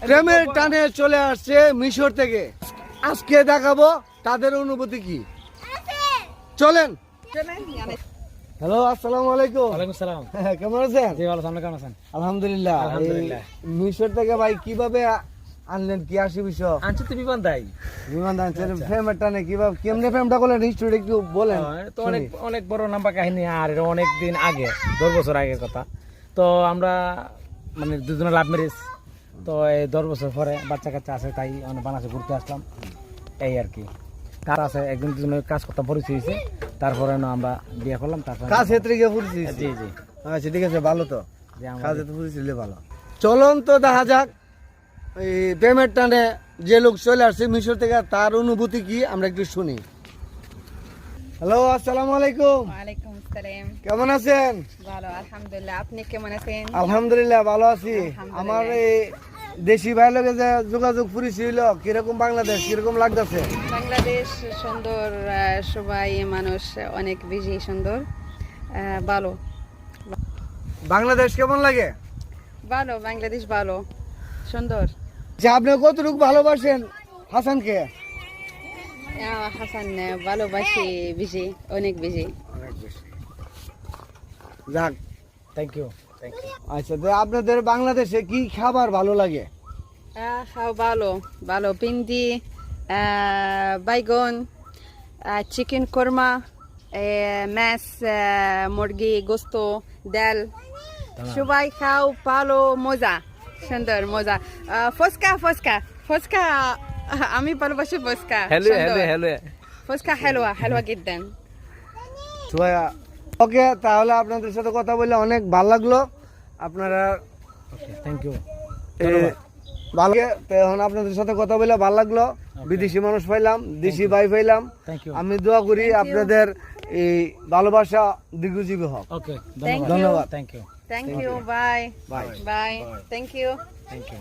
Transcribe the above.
প্রেমের টানে চলে আসছে মিশর থেকে। আজকে দেখাবো তাদের অনুভূতি কি। চলেন। হ্যালো, আসসালামু আলাইকুম। ওয়ালাইকুম সালাম। কেমন আছেন? জি ভালো, আপনি কেমন আছেন? আলহামদুলিল্লাহ। আলহামদুলিল্লাহ। এই মিশর থেকে ভাই কিভাবে আনলেন, কি আসি বিষয়? আনছি তো বিমান দাই। বিমান আনছেন প্রেমের টানে, কিভাবে কেমনে প্রেমটা করলেন হিস্ট্রি একটু বলেন। তো অনেক অনেক বড় লম্বা কাহিনী, আর এটা অনেক দিন আগে, 10 বছর আগের কথা। তো আমরা মানে দুজনে লাভ ম্যারেজ। তো এই 10 বছর পরে বাচ্চা কাচ্চা আছে, তাই মানে বাংলাদেশে ঘুরতে আসলাম, এই আর কি। কার আছে একদিন দুজনে কাজ করতাম, পরিচয় হয়েছে, তারপরে না আমরা বিয়ে করলাম। তারপরে কাজ ক্ষেত্রে গিয়ে ফুরছি। জি জি। আচ্ছা ঠিক আছে, ভালো তো, যে আমরা কাজে তো ফুরছিলে ভালো। চলুন তো দেখা যাক এই প্রেমের টানে যে লোক চলে আসছে মিশর থেকে, তার অনুভূতি কি আমরা একটু শুনি। হ্যালো, আসসালামু আলাইকুম। ওয়ালাইকুম আসসালাম। কেমন আছেন? ভালো আলহামদুলিল্লাহ, আপনি কেমন আছেন? আলহামদুলিল্লাহ ভালো আছি। আলহামদুলিল্লাহ। আমার এই দেশি ভাই লোকে যে যোগাযোগ ফুরিছিল, কিরকম বাংলাদেশ কিরকম লাগতেছে? বাংলাদেশ সুন্দর, সবাই মানুষ অনেক বেশি সুন্দর, ভালো বাংলাদেশ কেমন লাগে? ভালো, বাংলাদেশ ভালো সুন্দর। যে আপনি কতটুকু ভালোবাসেন হাসানকে? হাসান ভালোবাসি বেশি, অনেক বেশি। যাক, থ্যাংক ইউ থ্যাংক ইউ। আচ্ছা তো আপনাদের বাংলাদেশে কি খাবার ভালো লাগে? খাও ভালো ভালো, পিন্ডি, বাইগন, চিকেন কোরমা, মাছ, মুরগি গোস্ত, ডাল, সবাই খাও ভালো, মজা সুন্দর মজা। ফুচকা ফুচকা ফুচকা, আমি ভালোবাসি ফুচকা। হ্যালো সুন্দর। Hello hello. ফুচকা হালুয়া হালুয়া গিদ্দেন। ওকে, তাহলে আপনাদের সাথে কথা বলে অনেক ভালো লাগলো। আপনারা ওকে, থ্যাংক ইউ। ভালো তো, এখন আপনাদের সাথে কথা বলে ভালো লাগলো। বিদেশি মানুষ পাইলাম, দেশি ভাই পাইলাম। Thank you. আমি দোয়া করি আপনাদের এই ভালোবাসা দীর্ঘজীবী হোক। Okay, Thank you. ধন্যবাদ। Thank you thank you, bye bye. Bye, thank you. Thank you.